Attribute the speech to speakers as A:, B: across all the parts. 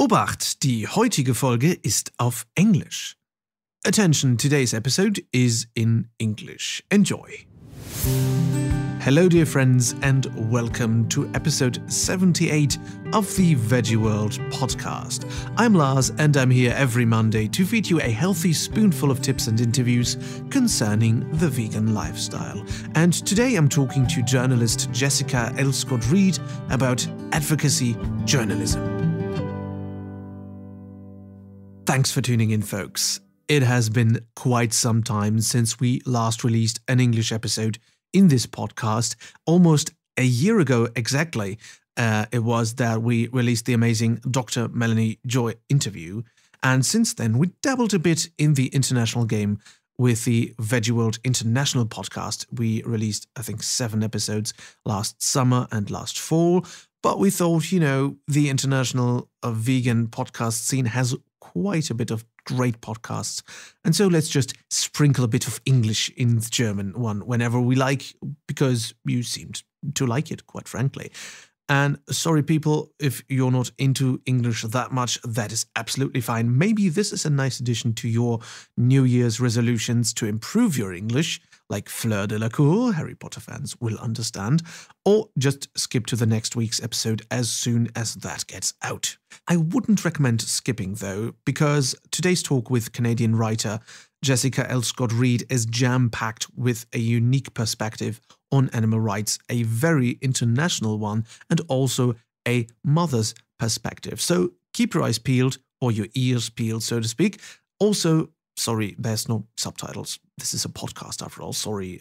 A: Obacht, die heutige Folge ist auf Englisch. Attention, today's episode is in English. Enjoy. Hello dear friends and welcome to episode 78 of the Veggie World podcast. I'm Lars and I'm here every Monday to feed you a healthy spoonful of tips and interviews concerning the vegan lifestyle. And today I'm talking to journalist Jessica Scott-Reid about advocacy journalism. Thanks for tuning in, folks. It has been quite some time since we last released an English episode in this podcast. Almost a year ago exactly, it was that we released the amazing Dr. Melanie Joy interview. And since then, we dabbled a bit in the international game with the Veggie World International podcast. We released, I think, 7 episodes last summer and last fall. But we thought, the international vegan podcast scene has quite a bit of great podcasts. And so let's just sprinkle a bit of English in the German one whenever we like, because you seemed to like it, quite frankly. And sorry, people, if you're not into English that much, that is absolutely fine. Maybe this is a nice addition to your New Year's resolutions to improve your English, like Fleur de la Cour, Harry Potter fans will understand, or just skip to the next week's episode as soon as that gets out. I wouldn't recommend skipping, though, because today's talk with Canadian writer Jessica Scott-Reid is jam-packed with a unique perspective on animal rights, a very international one, and also a mother's perspective. So keep your eyes peeled, or your ears peeled, so to speak. Also, sorry, there's no subtitles. This is a podcast after all. Sorry,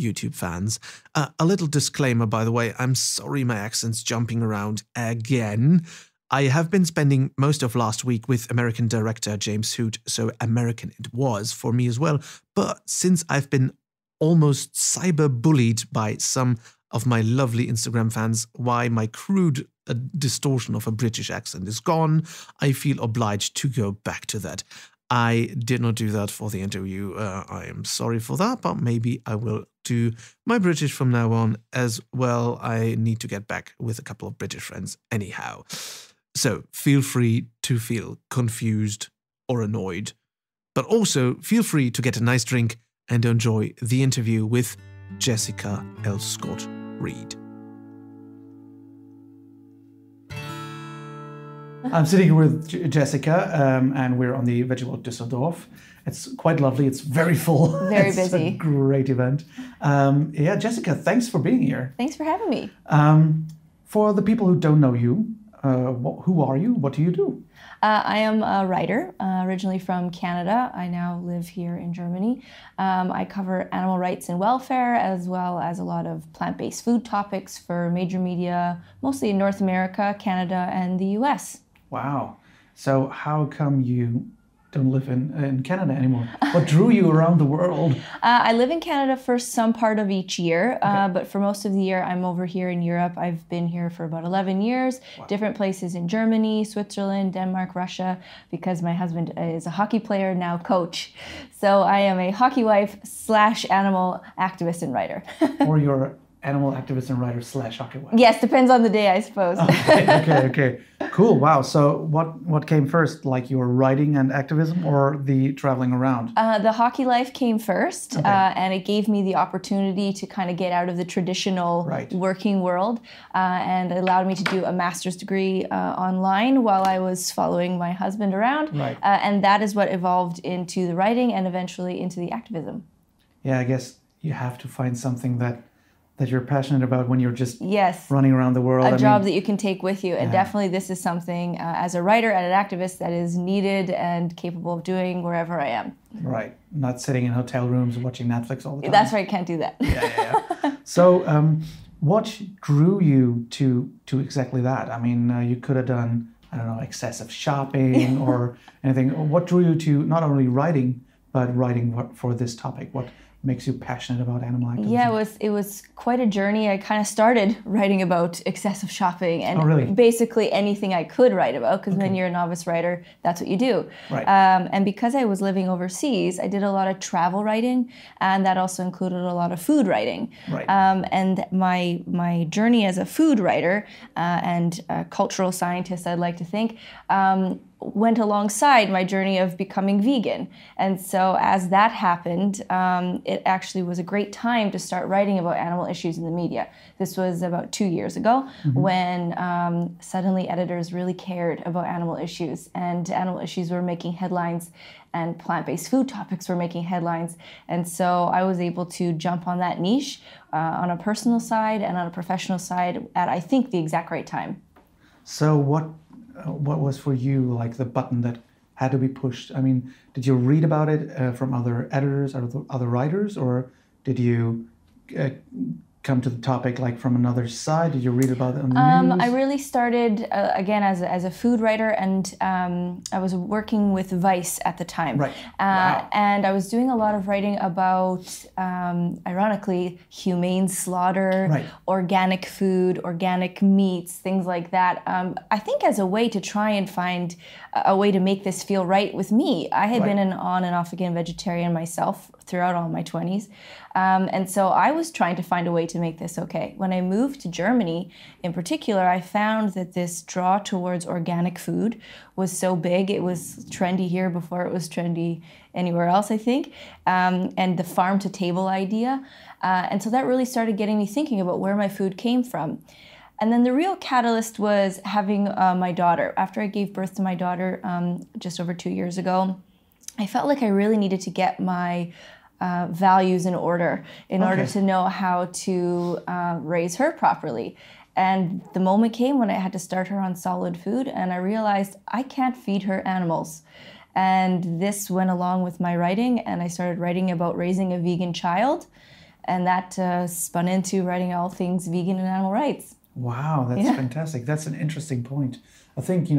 A: YouTube fans. A little disclaimer, by the way. I'm sorry my accent's jumping around again. I have been spending most of last week with American director James Hoot, so American it was for me as well. But since I've been almost cyber-bullied by some of my lovely Instagram fans why my crude distortion of a British accent is gone, I feel obliged to go back to that. I did not do that for the interview. I am sorry for that, but maybe I will do my British from now on as well. I need to get back with a couple of British friends anyhow. So feel free to feel confused or annoyed, but also feel free to get a nice drink and enjoy the interview with Jessica Scott-Reid. I'm sitting here with Jessica, and we're on the Veggie World Düsseldorf. It's quite lovely. It's very full.
B: Very
A: it's
B: busy.
A: A great event. Jessica, thanks for being here.
B: Thanks for having me.
A: For the people who don't know you, who are you? What do you do?
B: I am a writer, originally from Canada. I now live here in Germany. I cover animal rights and welfare, as well as a lot of plant-based food topics for major media, mostly in North America, Canada, and the US.
A: Wow. So how come you don't live in Canada anymore? What drew you around the world?
B: I live in Canada for some part of each year,
A: Okay.
B: but for most of the year, I'm over here in Europe. I've been here for about 11 years,
A: Wow.
B: different places in Germany, Switzerland, Denmark, Russia, because my husband is a hockey player, now coach. So I am a hockey wife / animal activist and writer.
A: Or you're animal activist and writer / hockey wife?
B: Yes, depends on the day, I suppose.
A: Okay. Cool. Wow. So what came first, like your writing and activism or the traveling around?
B: The hockey life came first,
A: Okay.
B: and it gave me the opportunity to kind of get out of the traditional
A: Right.
B: working world, and it allowed me to do a master's degree online while I was following my husband around.
A: Right.
B: And that is what evolved into the writing and eventually into the activism.
A: Yeah, I guess you have to find something that you're passionate about when you're just
B: Yes.
A: running around the world.
B: A job that you can take with you. And
A: Yeah.
B: definitely this is something, as a writer and an activist, that is needed and capable of doing wherever I am.
A: Right. Not sitting in hotel rooms watching Netflix all the time.
B: That's right, can't do that.
A: Yeah. So what drew you to exactly that? I mean, you could have done, I don't know, excessive shopping or anything. What drew you to not only writing, but writing for this topic? makes you passionate about animal activism?
B: Yeah, it was quite a journey. I kind of started writing about excessive shopping and basically anything I could write about, because when you're a novice writer, that's what you do.
A: Right.
B: And because I was living overseas, I did a lot of travel writing, and that also included a lot of food writing.
A: Right.
B: And my journey as a food writer and a cultural scientist, I'd like to think, went alongside my journey of becoming vegan. And so as that happened, it actually was a great time to start writing about animal issues in the media. This was about 2 years ago when suddenly editors really cared about animal issues, and animal issues were making headlines and plant-based food topics were making headlines. And so I was able to jump on that niche on a personal side and on a professional side at, I think, the exact right time.
A: So what was for you like the button that had to be pushed? I mean, did you read about it from other editors or other writers, or did you come to the topic like from another side? Did you read about it on the news?
B: I really started again as a food writer, and I was working with Vice at the time.
A: Right. Wow.
B: And I was doing a lot of writing about, ironically, humane slaughter, organic food, organic meats, things like that. I think as a way to try and find a way to make this feel right with me. I had been an on and off again vegetarian myself throughout all my 20s. And so I was trying to find a way to make this okay. When I moved to Germany, in particular, I found that this draw towards organic food was so big. It was trendy here before it was trendy anywhere else, I think. And the farm to table idea. And so that really started getting me thinking about where my food came from. And then the real catalyst was having my daughter. After I gave birth to my daughter just over 2 years ago, I felt like I really needed to get my values in order to know how to raise her properly. And the moment came when I had to start her on solid food, and I realized I can't feed her animals. And this went along with my writing, and I started writing about raising a vegan child, and that spun into writing all things vegan and animal rights.
A: Wow, that's fantastic. That's an interesting point. I think,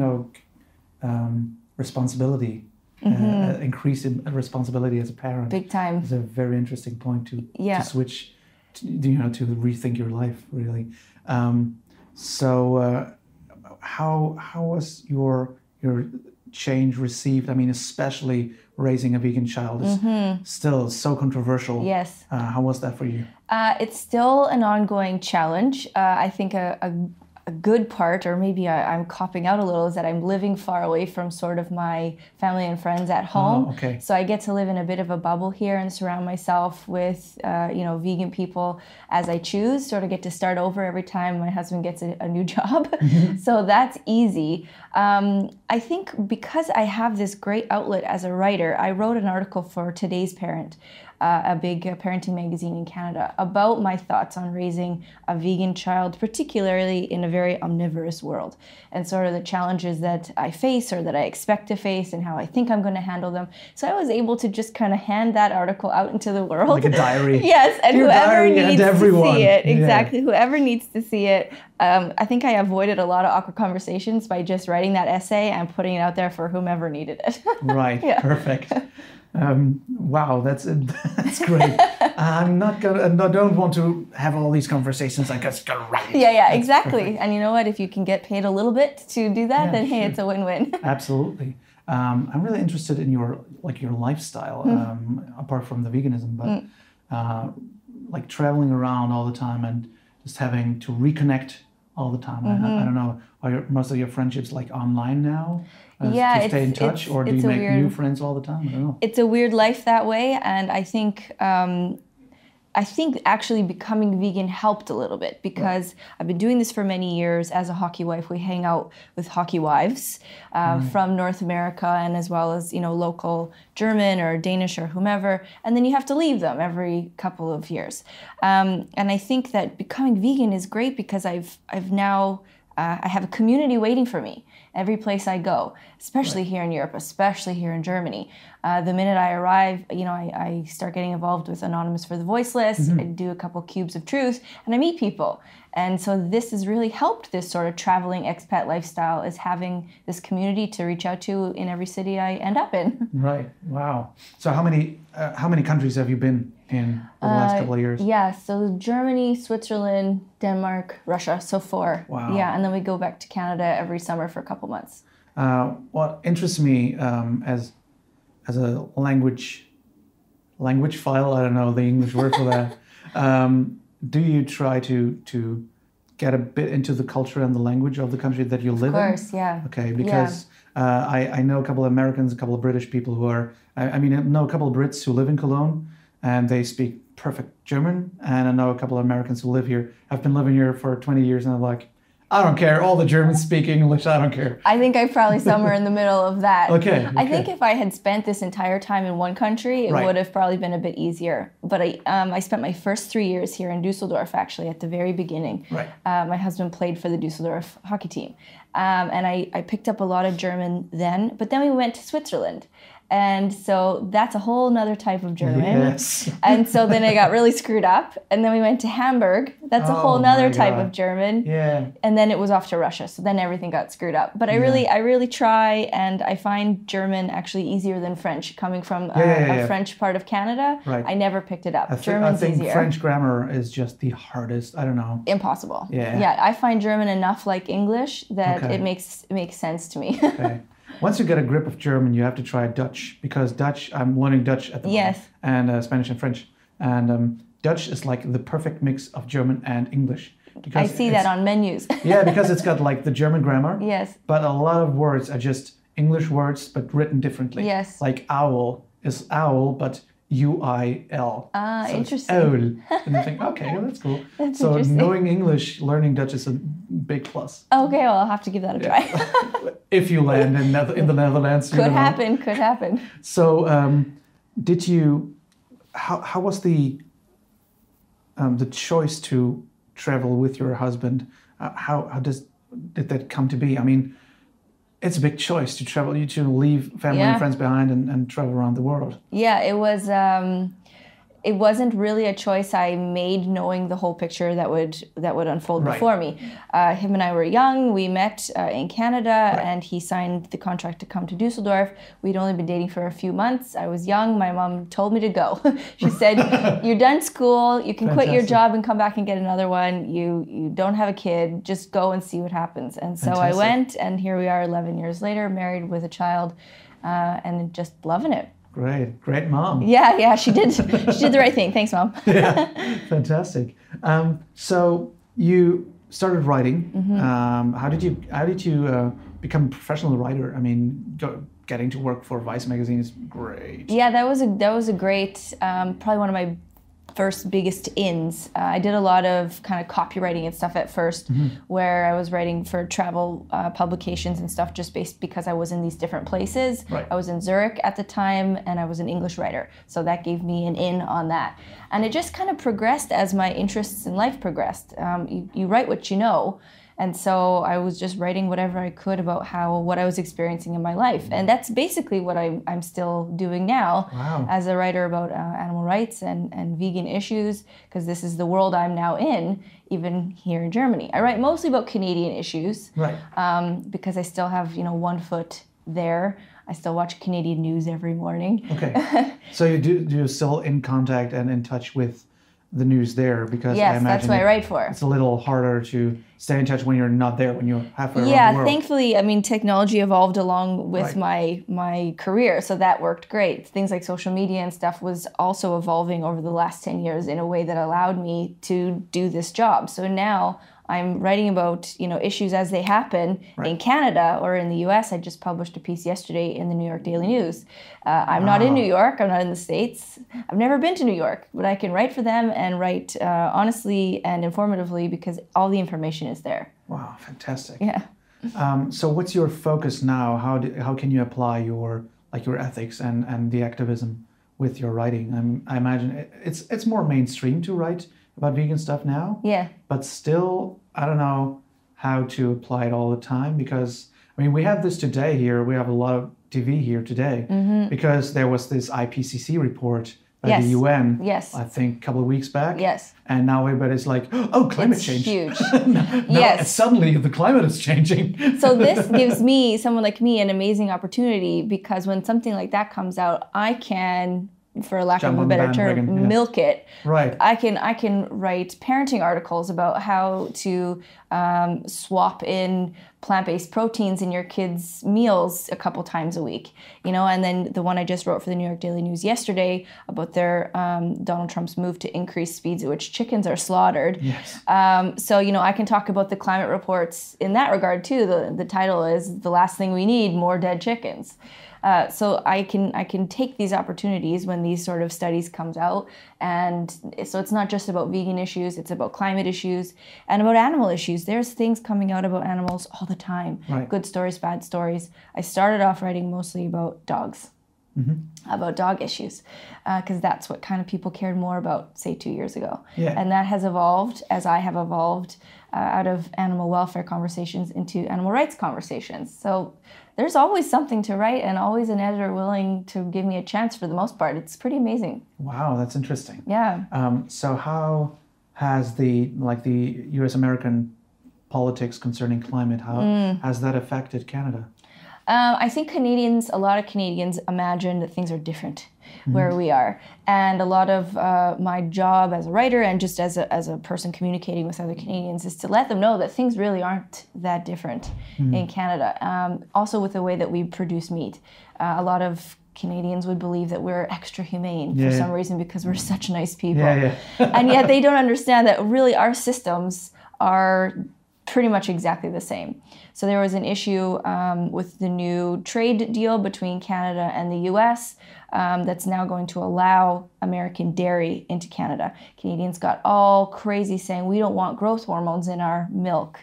A: responsibility, increasing responsibility as a parent,
B: big time,
A: is a very interesting point to switch, to rethink your life, really. So how was your change received? I mean, especially raising a vegan child is still so controversial.
B: Yes.
A: How was that for you?
B: It's still an ongoing challenge. I think a good part, or maybe I'm copping out a little, is that I'm living far away from sort of my family and friends at home.
A: Oh, okay.
B: So I get to live in a bit of a bubble here and surround myself with, vegan people as I choose. Sort of get to start over every time my husband gets a new job. So that's easy. I think because I have this great outlet as a writer, I wrote an article for Today's Parent, a big parenting magazine in Canada, about my thoughts on raising a vegan child, particularly in a very omnivorous world, and sort of the challenges that I face or that I expect to face and how I think I'm going to handle them. So I was able to just kind of hand that article out into the world.
A: Like a diary.
B: Yes, and whoever needs to see it, exactly,
A: Yeah.
B: whoever needs to see it. I think I avoided a lot of awkward conversations by just writing that essay and putting it out there for whomever needed it.
A: Right, perfect. Wow, that's great. I'm not gonna. I don't want to have all these conversations. I just gotta write.
B: Yeah, exactly. Perfect. And you know what? If you can get paid a little bit to do that, then hey, it's a win-win.
A: Absolutely. I'm really interested in your lifestyle, apart from the veganism, but like traveling around all the time and just having to reconnect all the time. I don't know. Are most of your friendships like online now? To stay in touch, or do you make new friends all the time? I don't know.
B: It's a weird life that way, and I think actually becoming vegan helped a little bit, because I've been doing this for many years as a hockey wife. We hang out with hockey wives from North America, and as well as local German or Danish or whomever, and then you have to leave them every couple of years. And I think that becoming vegan is great because I've now I have a community waiting for me. every place I go, especially here in Europe, especially here in Germany. The minute I arrive, I start getting involved with Anonymous for the Voiceless. I do a couple cubes of truth, and I meet people. And so this has really helped this sort of traveling expat lifestyle, is having this community to reach out to in every city I end up in.
A: Right. Wow. So how many countries have you been in the last couple of years?
B: Yeah, so Germany, Switzerland, Denmark, Russia, so 4.
A: Wow.
B: Yeah, and then we go back to Canada every summer for a couple months.
A: What interests me as a language file, I don't know the English word for that. Do you try to get a bit into the culture and the language of the country that you live in?
B: Of course, yeah.
A: Okay, because I know a couple of Americans, a couple of British people who are, I know a couple of Brits who live in Cologne, and they speak perfect German, and I know a couple of Americans who live here, have been living here for 20 years, and I'm like, I don't care, all the Germans speak English, I don't care.
B: I think I'm probably somewhere in the middle of that.
A: Okay.
B: I think if I had spent this entire time in one country, it would have probably been a bit easier. But I spent my first 3 years here in Dusseldorf, actually, at the very beginning.
A: Right.
B: My husband played for the Dusseldorf hockey team. And I picked up a lot of German then, but then we went to Switzerland. And so that's a whole nother type of German.
A: Yes.
B: And so then I got really screwed up. And then we went to Hamburg. That's a whole nother type of German.
A: Yeah.
B: And then it was off to Russia. So then everything got screwed up. But I really try, and I find German actually easier than French. Coming from a French part of Canada, I never picked it up. German's
A: I think
B: easier.
A: French grammar is just the hardest. I don't know.
B: Impossible.
A: Yeah.
B: Yeah, I find German enough like English that it makes sense to me.
A: Okay. Once you get a grip of German, you have to try Dutch, because Dutch, I'm learning Dutch at the moment, and Spanish and French. And Dutch is like the perfect mix of German and English.
B: I see that on menus.
A: Yeah, because it's got like the German grammar.
B: Yes.
A: But a lot of words are just English words, but written differently.
B: Yes.
A: Like owl is owl, but UIL.
B: Ah,
A: so
B: interesting.
A: Owl. And you think, okay, well, that's cool.
B: That's
A: so
B: interesting.
A: knowing English, learning Dutch is a big plus.
B: Okay, well, I'll have to give that a try.
A: If you land in the Netherlands.
B: Could happen.
A: So did you, how was the choice to travel with your husband? How did that come to be? I mean, it's a big choice to travel, to leave family and friends behind and travel around the world. Yeah,
B: it was. It wasn't really a choice I made, knowing the whole picture that would unfold before me. Him and I were young. We met in Canada, and he signed the contract to come to Dusseldorf. We'd only been dating for a few months. I was young. My mom told me to go. She said, "You're done school. You can quit your job and come back and get another one. You don't have a kid. Just go and see what happens." And so I went, and here we are 11 years later, married with a child, and just loving it.
A: Great mom.
B: Yeah, she did. She did the right thing. Thanks, Mom.
A: Yeah, fantastic. So you started writing. How did you become a professional writer? I mean, getting to work for Vice magazine is great.
B: Yeah, that was a great, probably one of my first biggest ins. I did a lot of kind of copywriting and stuff at first, where I was writing for travel publications and stuff, just based because I was in these different places.
A: Right.
B: I was in Zurich at the time, and I was an English writer, so that gave me an in on that. And it just kind of progressed as my interests in life progressed. You write what you know. And so I was just writing whatever I could about what I was experiencing in my life. And that's basically what I'm still doing now.
A: Wow.
B: As a writer about animal rights and vegan issues, because this is the world I'm now in, even here in Germany. I write mostly about Canadian issues,
A: right?
B: Because I still have 1 foot there. I still watch Canadian news every morning.
A: Okay. So you're still in contact and in touch with the news there, because
B: yes,
A: I imagine
B: that's what I write for.
A: It's a little harder to stay in touch when you're not there, when you're halfway around the
B: Yeah,
A: world.
B: thankfully, I mean, technology evolved along with my career, so that worked great. Things like social media and stuff was also evolving over the last 10 years in a way that allowed me to do this job. So now I'm writing about issues as they happen in Canada or in the U.S. I just published a piece yesterday in the New York Daily News. I'm not in New York. I'm not in the States. I've never been to New York, but I can write for them and write honestly and informatively, because all the information is there.
A: Wow, fantastic.
B: Yeah.
A: So what's your focus now? How can you apply your ethics and the activism with your writing? I imagine it's more mainstream to write about vegan stuff now.
B: Yeah.
A: But still, I don't know how to apply it all the time, because I mean, we have this today here. We have a lot of TV here today because there was this IPCC report by the UN, I think a couple of weeks back.
B: Yes.
A: And now everybody's like, oh, climate change.
B: Huge.
A: Yes. Suddenly the climate is changing.
B: So this gives me, someone like me, an amazing opportunity because when something like that comes out, I can, for lack of a better term, milk it.
A: Right.
B: I can write parenting articles about how to swap in plant-based proteins in your kids' meals a couple times a week, and then the one I just wrote for the New York Daily News yesterday about their Donald Trump's move to increase speeds at which chickens are slaughtered.
A: Yes.
B: So, I can talk about the climate reports in that regard too. The title is "The Last Thing We Need: More Dead Chickens." So I can take these opportunities when these sort of studies comes out, and so it's not just about vegan issues, it's about climate issues and about animal issues. There's things coming out about animals all the time, good stories, bad stories. I started off writing mostly about dogs, about dog issues, because that's what kind of people cared more about, say, 2 years ago.
A: Yeah.
B: And that has evolved as I have evolved out of animal welfare conversations into animal rights conversations. So there's always something to write and always an editor willing to give me a chance for the most part. It's pretty amazing.
A: Wow, that's interesting.
B: Yeah.
A: So how has the U.S. American politics concerning climate, how has that affected Canada?
B: I think a lot of Canadians imagine that things are different where we are. And a lot of my job as a writer and just as a person communicating with other Canadians is to let them know that things really aren't that different in Canada. Also with the way that we produce meat. A lot of Canadians would believe that we're extra humane for some reason because we're such nice people. And yet they don't understand that really our systems are pretty much exactly the same. So there was an issue with the new trade deal between Canada and the US that's now going to allow American dairy into Canada. Canadians got all crazy saying we don't want growth hormones in our milk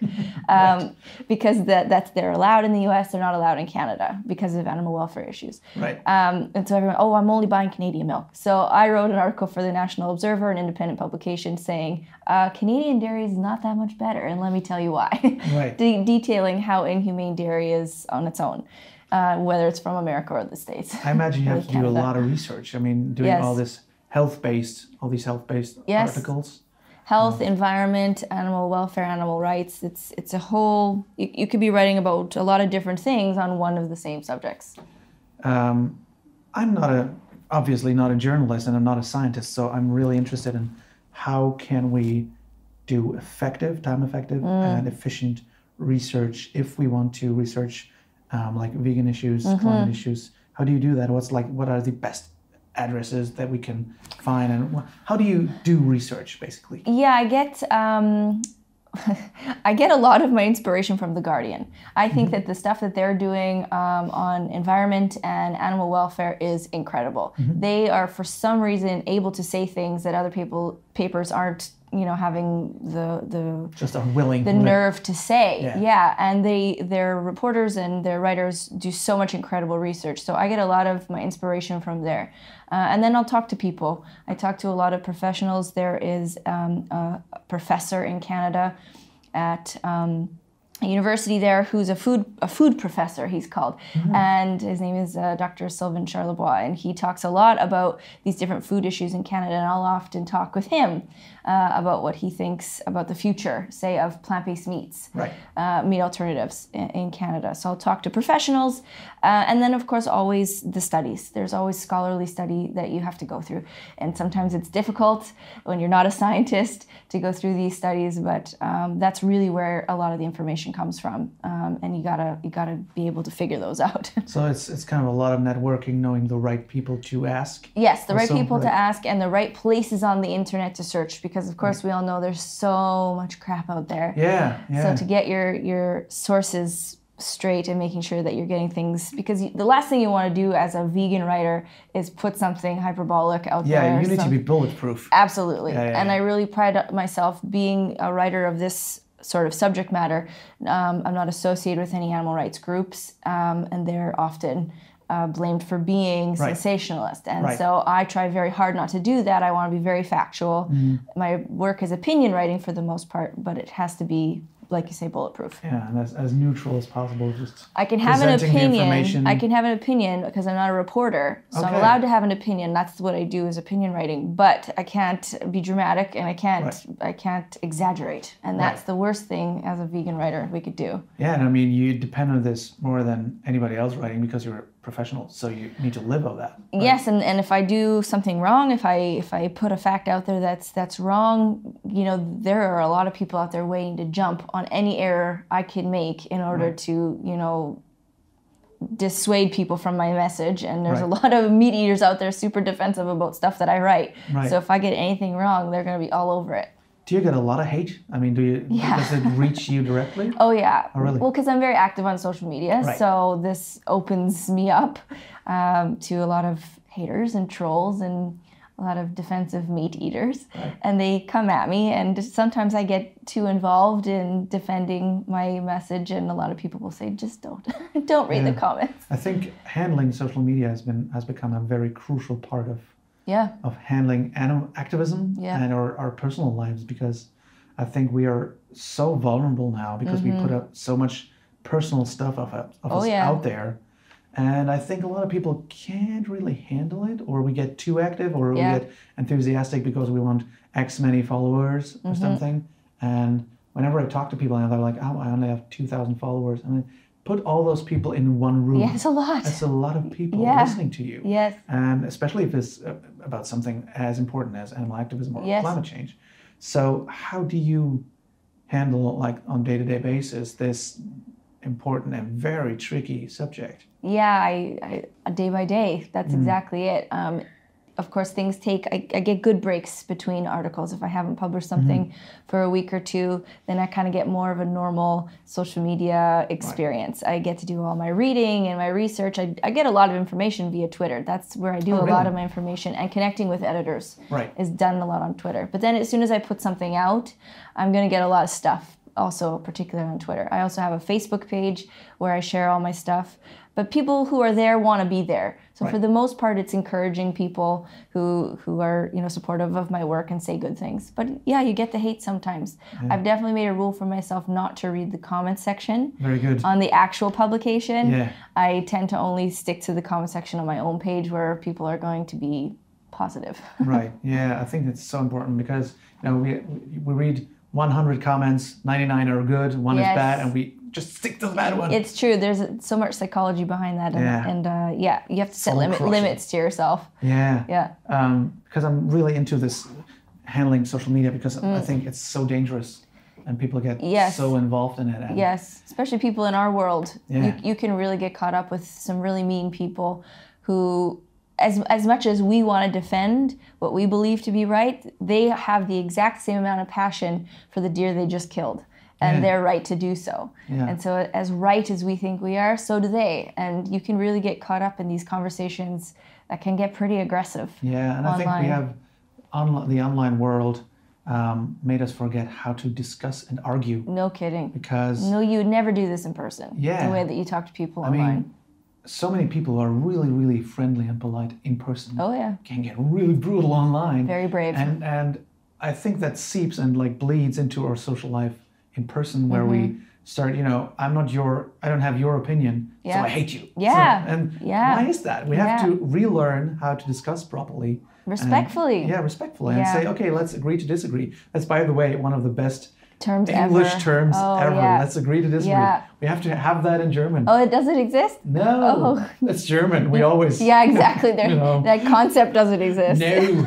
B: because they're allowed in the US, they're not allowed in Canada because of animal welfare issues.
A: Right.
B: And so everyone, I'm only buying Canadian milk. So I wrote an article for the National Observer, an independent publication, saying Canadian dairy is not that much better, and let me tell you why.
A: Right.
B: detailing how inhumane dairy is on its own. Whether it's from America or the States.
A: I imagine you have to do a lot of research. I mean, doing all these health-based articles.
B: Health, environment, animal welfare, animal rights. It's a whole, you could be writing about a lot of different things on one of the same subjects.
A: I'm obviously not a journalist and I'm not a scientist, so I'm really interested in how can we do time-effective and efficient research if we want to research like vegan issues, climate issues. How do you do that? What are the best addresses that we can find, and how do you do research basically?
B: Yeah, I get a lot of my inspiration from The Guardian. I think that the stuff that they're doing on environment and animal welfare is incredible. They are, for some reason, able to say things that other papers aren't, having the nerve to say. Yeah. And their reporters and their writers do so much incredible research. So I get a lot of my inspiration from there. And then I'll talk to people. I talk to a lot of professionals. There is a professor in Canada at a university there who's a food professor, he's called. And his name is Dr. Sylvain Charlebois, and he talks a lot about these different food issues in Canada, and I'll often talk with him about what he thinks about the future, say, of plant-based meats, meat alternatives in Canada. So I'll talk to professionals, and then, of course, always the studies. There's always scholarly study that you have to go through, and sometimes it's difficult when you're not a scientist to go through these studies, but that's really where a lot of the information comes from, and you gotta be able to figure those out.
A: So it's kind of a lot of networking, knowing the right people to ask.
B: Yes, the right people to ask, and the right places on the internet to search, because of course we all know there's so much crap out there.
A: Yeah.
B: So to get your sources straight and making sure that you're getting things, because the last thing you want to do as a vegan writer is put something hyperbolic out there.
A: Yeah, you need to be bulletproof.
B: Absolutely. And I really pride myself being a writer of this sort of subject matter. I'm not associated with any animal rights groups, and they're often blamed for being sensationalist. And so I try very hard not to do that. I want to be very factual. My work is opinion writing for the most part, but it has to be like you say, bulletproof.
A: Yeah, and as neutral as possible, just
B: I can have an
A: presenting the
B: opinion.
A: information.
B: I can have an opinion because I'm not a reporter, so I'm
A: Okay.
B: allowed to have an opinion. That's what I do is opinion writing. But I can't be dramatic, and I can't exaggerate. And that's the worst thing as a vegan writer we could do.
A: Yeah, and I mean, you depend on this more than anybody else writing because you're a professional, so you need to live on that. Right?
B: Yes, and if I do something wrong, if I put a fact out there that's wrong, you know, there are a lot of people out there waiting to jump on any error I can make in order to, you know, dissuade people from my message. And there's a lot of meat eaters out there super defensive about stuff that I write.
A: Right.
B: So if I get anything wrong, they're going to be all over it.
A: Do you get a lot of hate? I mean, does it reach you directly?
B: Oh, yeah.
A: Oh, really?
B: Well, because I'm very active on social media, so this opens me up to a lot of haters and trolls and a lot of defensive meat eaters.
A: Right.
B: And they come at me, and sometimes I get too involved in defending my message, and a lot of people will say, just don't read the comments.
A: I think handling social media has become a very crucial part of handling animal activism and our personal lives, because I think we are so vulnerable now because we put up so much personal stuff of us out there. And I think a lot of people can't really handle it, or we get too active, or we get enthusiastic because we want X many followers or something. And whenever I talk to people and they're like, oh, I only have 2,000 followers. I mean, put all those people in one room.
B: Yeah, it's a lot.
A: That's a lot of people listening to you.
B: Yes.
A: And especially if it's about something as important as animal activism or climate change. So how do you handle, like on a day-to-day basis, this important and very tricky subject?
B: Yeah, I day by day. That's exactly it. Of course, things take, I get good breaks between articles. If I haven't published something for a week or two, then I kind of get more of a normal social media experience. I get to do all my reading and my research. I get a lot of information via Twitter. That's where I do a lot of my information. And connecting with editors is done a lot on Twitter. But then as soon as I put something out, I'm going to get a lot of stuff, also particularly on Twitter. I also have a Facebook page where I share all my stuff. But people who are there want to be there. So for the most part, it's encouraging people who are, you know, supportive of my work and say good things. But yeah, you get the hate sometimes. I've definitely made a rule for myself not to read the comment section.
A: Very good.
B: On the actual publication.
A: Yeah.
B: I tend to only stick to the comment section on my own page where people are going to be positive.
A: Right. Yeah, I think it's so important because, you know, we read 100 comments, 99 are good, one is bad, and we just stick to the bad one.
B: It's true. There's so much psychology behind that, and you have to set limits to yourself.
A: Yeah.
B: Yeah.
A: Because I'm really into this handling social media because I think it's so dangerous, and people get so involved in it. And
B: especially people in our world.
A: Yeah.
B: You can really get caught up with some really mean people who, as much as we want to defend what we believe to be right, they have the exact same amount of passion for the deer they just killed. And they're right to do so. Yeah. And so as right as we think we are, so do they. And you can really get caught up in these conversations that can get pretty aggressive.
A: Yeah, and
B: online.
A: I think we have the online world made us forget how to discuss and argue.
B: No kidding.
A: Because...
B: No, you would never do this in person. Yeah. The way that you talk to people online. I mean,
A: so many people are really, really friendly and polite in person.
B: Oh, yeah.
A: Can get really brutal online.
B: Very brave.
A: And I think that seeps and like bleeds into our social life in person, where we start, you know, I don't have your opinion, so I hate you.
B: Yeah.
A: So, why is that? We have to relearn how to discuss properly.
B: Respectfully.
A: Respectfully. And say, okay, let's agree to disagree. That's, by the way, one of the best
B: English
A: terms ever.
B: Yeah.
A: Let's agree to disagree. Yeah. We have to have that in German.
B: Oh, does it exist?
A: No. It's German. We always...
B: Yeah, exactly.
A: You know,
B: that concept doesn't exist.
A: No.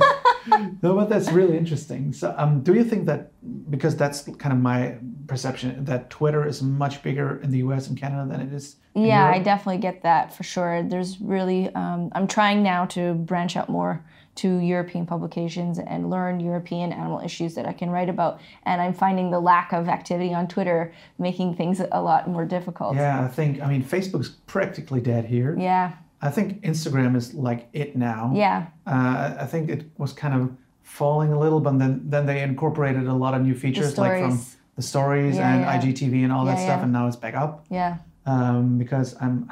A: No, but that's really interesting. So do you think that, because that's kind of my perception, that Twitter is much bigger in the US and Canada than it is in Europe?
B: I definitely get that for sure. There's really, I'm trying now to branch out more to European publications and learn European animal issues that I can write about. And I'm finding the lack of activity on Twitter making things a lot more difficult.
A: Yeah, I mean, Facebook's practically dead here.
B: Yeah.
A: I think Instagram is like it now.
B: Yeah.
A: I think it was kind of falling a little, but then they incorporated a lot of new features, like from the stories and IGTV and all that stuff, and now it's back up.
B: Yeah.
A: Because I'm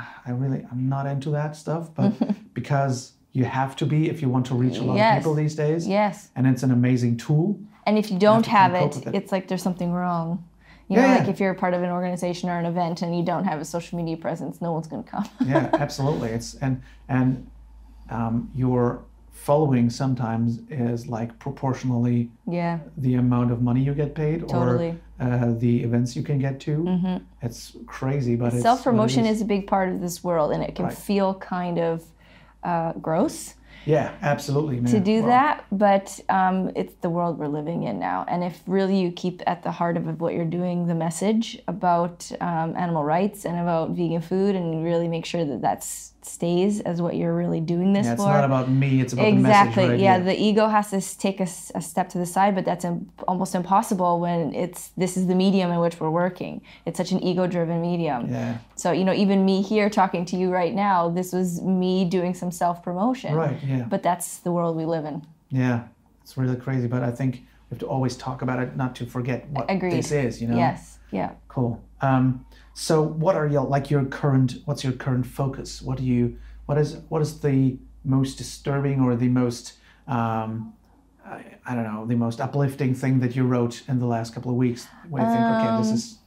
A: not into that stuff, but because you have to be if you want to reach a lot of people these days.
B: Yes.
A: And it's an amazing tool.
B: And if you don't have it, it's like there's something wrong. You know, like if you're part of an organization or an event and you don't have a social media presence, no one's going to come.
A: Yeah, absolutely. It's and your following sometimes is like proportionally the amount of money you get paid or the events you can get to. It's crazy, but
B: self-promotion is a big part of this world, and it can feel kind of gross.
A: Yeah, absolutely, man.
B: To do that, but it's the world we're living in now. And if really you keep at the heart of what you're doing, the message about animal rights and about vegan food, and really make sure that that stays as what you're really doing this for.
A: It's not about me, it's about the message.
B: Exactly, yeah. The ego has to take a step to the side, but that's almost impossible when this is the medium in which we're working. It's such an ego-driven medium.
A: Yeah.
B: So, you know, even me here talking to you right now, this was me doing some self-promotion.
A: Right, yeah.
B: But that's the world we live in.
A: Yeah, it's really crazy, but I think we have to always talk about it, not to forget what this is, you know?
B: Yes, yeah.
A: Cool. So what are what's your current focus? What is the most disturbing or the most, I don't know, the most uplifting thing that you wrote in the last couple of weeks where you think, okay, this is...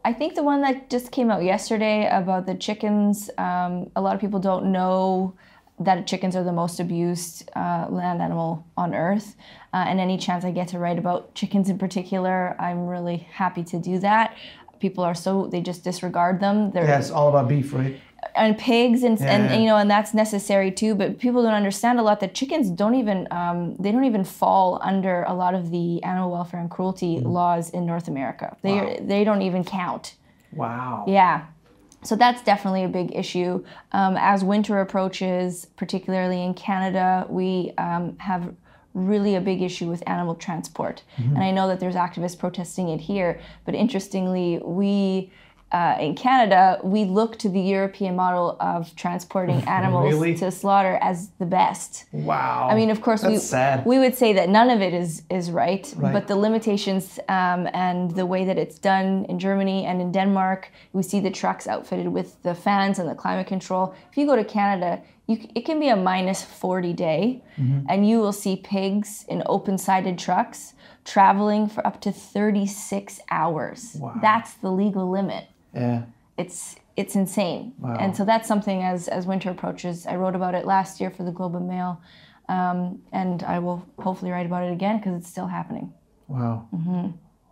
B: I think the one that just came out yesterday about the chickens, a lot of people don't know that chickens are the most abused land animal on Earth. And any chance I get to write about chickens in particular, I'm really happy to do that. People are they just disregard them.
A: It's all about beef, right?
B: And pigs and you know, and that's necessary too. But people don't understand a lot that chickens don't even fall under a lot of the animal welfare and cruelty laws in North America. They don't even count.
A: Wow.
B: Yeah. So that's definitely a big issue. As winter approaches, particularly in Canada, we have really a big issue with animal transport. And I know that there's activists protesting it here, but interestingly, we in Canada, we look to the European model of transporting animals to slaughter as the best.
A: Wow.
B: I mean, of course, we would say that none of it is right, but the limitations and the way that it's done in Germany and in Denmark, we see the trucks outfitted with the fans and the climate control. If you go to Canada, it can be a -40 day, and you will see pigs in open-sided trucks traveling for up to 36 hours.
A: Wow.
B: That's the legal limit.
A: Yeah.
B: It's insane.
A: Wow.
B: And so that's something as winter approaches. I wrote about it last year for the Globe and Mail, and I will hopefully write about it again because it's still happening.
A: Wow.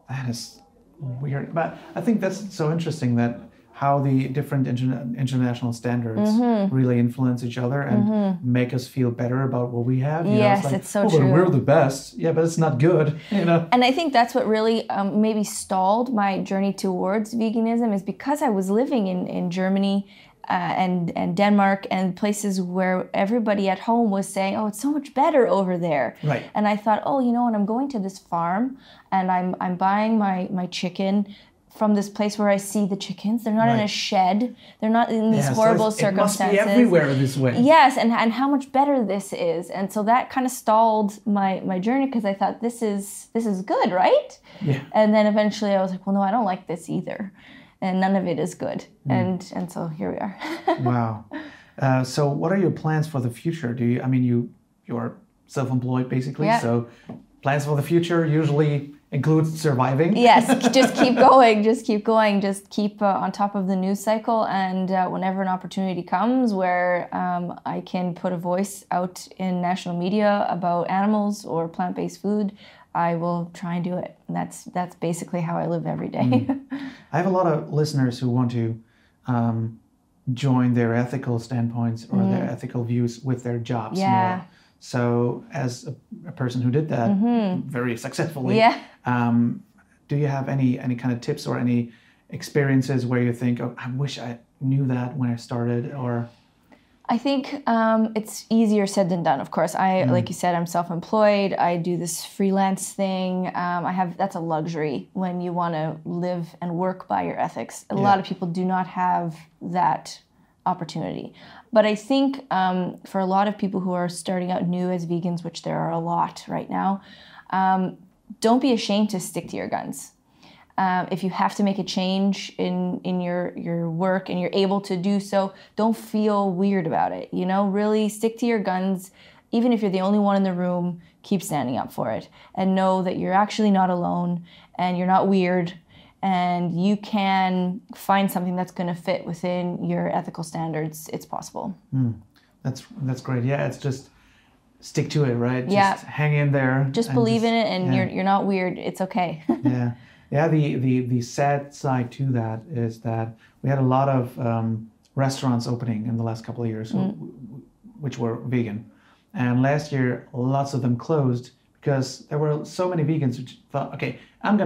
A: That is weird. But I think that's so interesting that how the different international standards really influence each other and make us feel better about what we have. You know, it's like,
B: it's so true.
A: We're the best. Yeah, but it's not good. You know.
B: And I think that's what really maybe stalled my journey towards veganism is because I was living in Germany and Denmark and places where everybody at home was saying, oh, it's so much better over there.
A: Right.
B: And I thought, oh, you know what, I'm going to this farm and I'm buying my chicken from this place where I see the chickens. They're not in a shed. They're not in these horrible circumstances.
A: It must be everywhere this way.
B: Yes, and how much better this is. And so that kind of stalled my journey because I thought this is good, right?
A: Yeah.
B: And then eventually I was like, well, no, I don't like this either. And none of it is good. And so here we are.
A: Wow. So what are your plans for the future? You're self-employed basically, so plans for the future usually include surviving.
B: Yes, just keep going, just keep on top of the news cycle, and whenever an opportunity comes where I can put a voice out in national media about animals or plant-based food, I will try and do it. And that's basically how I live every day.
A: I have a lot of listeners who want to join their ethical standpoints or their ethical views with their jobs more. So as a person who did that very successfully, do you have any kind of tips or any experiences where you think, oh, I wish I knew that when I started? Or
B: I think it's easier said than done. Of course, like you said, I'm self-employed. I do this freelance thing. That's a luxury when you want to live and work by your ethics. A lot of people do not have that opportunity. But I think for a lot of people who are starting out new as vegans, which there are a lot right now, don't be ashamed to stick to your guns. If you have to make a change in your work and you're able to do so, don't feel weird about it. You know, really stick to your guns. Even if you're the only one in the room, keep standing up for it. And know that you're actually not alone and you're not weird and you can find something that's going to fit within your ethical standards, it's possible.
A: That's great. Yeah, it's just stick to it, right?
B: Yeah.
A: Just hang in there.
B: Just believe in it, and you're not weird. It's okay.
A: Yeah. Yeah, the sad side to that is that we had a lot of restaurants opening in the last couple of years, which were vegan. And last year, lots of them closed because there were so many vegans who thought, okay, I'm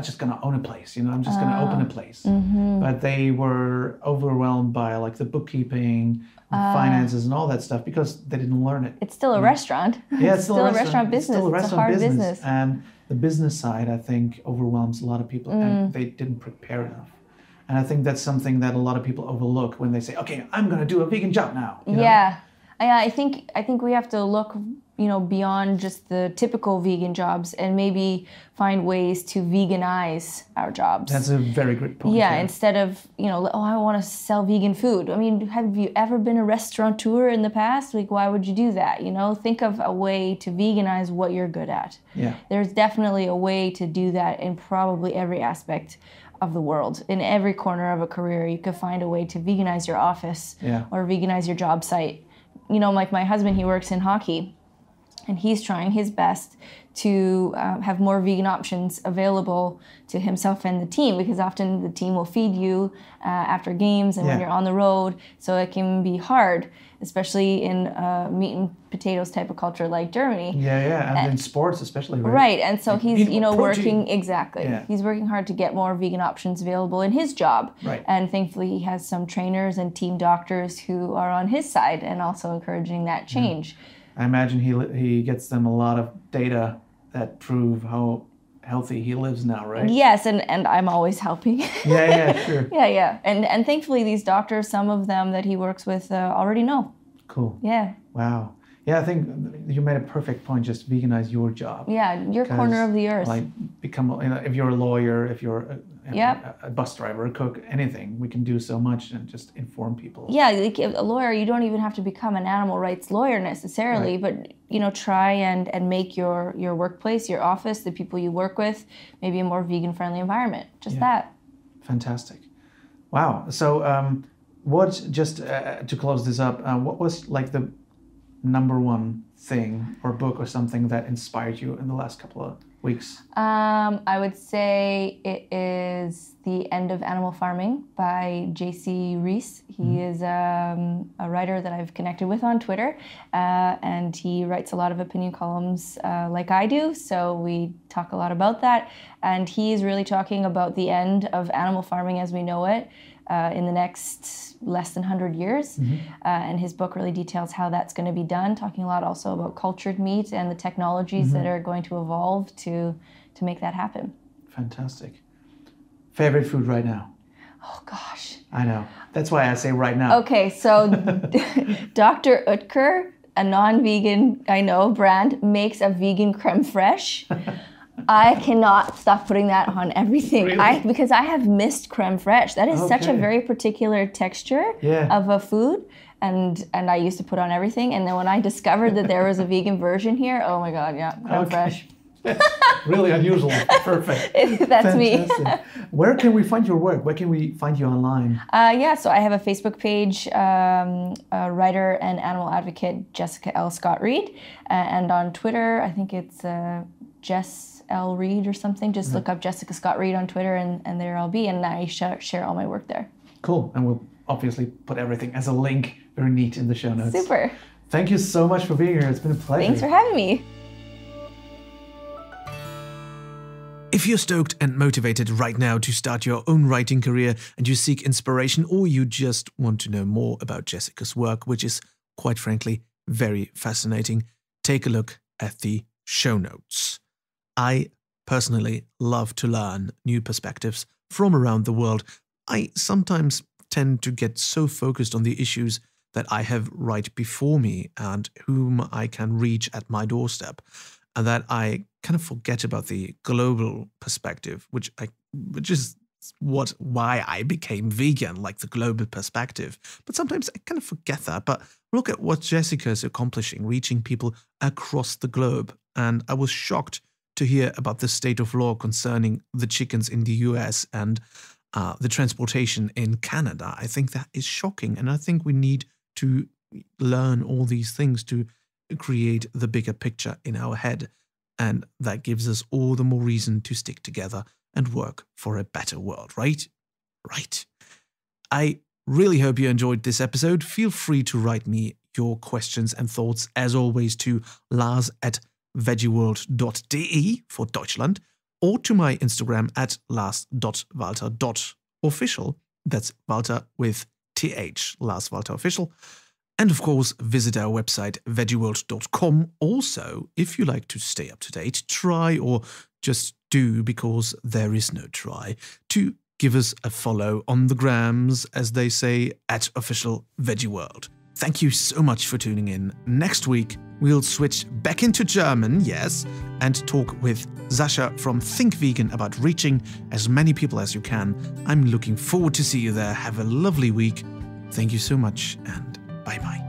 A: just going to own a place, I'm just going to open a place. But they were overwhelmed by like the bookkeeping, finances and all that stuff because they didn't learn it.
B: It's still a restaurant.
A: Yeah, it's still a restaurant
B: business.
A: It's still a restaurant
B: hard
A: business. And the business side, I think, overwhelms a lot of people and they didn't prepare enough. And I think that's something that a lot of people overlook when they say, okay, I'm going to do a vegan job now.
B: Yeah. I think we have to look, beyond just the typical vegan jobs and maybe find ways to veganize our jobs.
A: That's a very great point.
B: Yeah, instead of, I want to sell vegan food. I mean, have you ever been a restaurateur in the past? Like, why would you do that? Think of a way to veganize what you're good at.
A: Yeah.
B: There's definitely a way to do that in probably every aspect of the world. In every corner of a career, you could find a way to veganize your office or veganize your job site. Like my husband, he works in hockey, and he's trying his best to have more vegan options available to himself and the team, because often the team will feed you after games and when you're on the road, so it can be hard, especially in meat and potatoes type of culture like Germany.
A: And in sports especially, right?
B: Right, and so he's working,
A: he's
B: working hard to get more vegan options available in his job.
A: Right.
B: And thankfully he has some trainers and team doctors who are on his side and also encouraging that change.
A: I imagine he gets them a lot of data that prove how healthy he lives now, right?
B: Yes, and I'm always helping.
A: Sure.
B: Yeah. And thankfully these doctors, some of them that he works with already know.
A: Cool.
B: Yeah.
A: Wow. Yeah, I think you made a perfect point. Just veganize your job.
B: Yeah, your corner of the earth.
A: Like become, if you're a lawyer, if you're a bus driver, a cook, anything, we can do so much and just inform people.
B: Yeah, like a lawyer, you don't even have to become an animal rights lawyer necessarily, but try and make your workplace, your office, the people you work with, maybe a more vegan-friendly environment. Just that.
A: Fantastic. Wow. So, to close this up, what was like the number one thing or book or something that inspired you in the last couple of weeks?
B: I would say it is The End of Animal Farming by J.C. Reese. He is a writer that I've connected with on Twitter, and he writes a lot of opinion columns like I do, so we talk a lot about that. And he's really talking about the end of animal farming as we know it in the next less than 100 years. And his book really details how that's going to be done, talking a lot also about cultured meat and the technologies that are going to evolve to make that happen.
A: Fantastic. Favorite food right now?
B: Oh, gosh.
A: I know. That's why I say right now.
B: Okay, so Dr. Oetker, a non-vegan, brand, makes a vegan creme fraiche. I cannot stop putting that on everything.
A: Really?
B: Because I have missed creme fraiche. That is such a very particular texture of a food. And I used to put on everything. And then when I discovered that there was a vegan version here, oh my God, creme fraiche.
A: Really unusual. Perfect.
B: That's
A: Fantastic.
B: me.
A: Where can we find your work? Where can we find you online?
B: So I have a Facebook page, writer and animal advocate Jessica L. Scott-Reid. And on Twitter, I think it's Jess L. Reid or something. Just look up Jessica Scott-Reid on Twitter and there I'll be. And I share all my work there.
A: Cool. And we'll obviously put everything as a link, very neat, in the show notes.
B: Super.
A: Thank you so much for being here. It's been a pleasure.
B: Thanks for having me.
A: If you're stoked and motivated right now to start your own writing career and you seek inspiration, or you just want to know more about Jessica's work, which is, quite frankly, very fascinating, take a look at the show notes. I personally love to learn new perspectives from around the world. I sometimes tend to get so focused on the issues that I have right before me and whom I can reach at my doorstep, and that I kind of forget about the global perspective, which is why I became vegan, like the global perspective. But sometimes I kind of forget that. But look at what Jessica is accomplishing, reaching people across the globe. And I was shocked to hear about the state of law concerning the chickens in the US and the transportation in Canada. I think that is shocking, and I think we need to learn all these things to create the bigger picture in our head, and that gives us all the more reason to stick together and work for a better world, right? Right. I really hope you enjoyed this episode. Feel free to write me your questions and thoughts, as always, to lars@veggieworld.de for Deutschland, or to my Instagram at lars.walter.official. That's Walter with TH, Lars Walter Official. And of course, visit our website, veggieworld.com. Also, if you like to stay up to date, try, or just do, because there is no try, to give us a follow on the grams, as they say, at Official Veggie World. Thank you so much for tuning in. Next week, we'll switch back into German, yes, and talk with Sasha from Think Vegan about reaching as many people as you can. I'm looking forward to see you there. Have a lovely week. Thank you so much, and bye-bye.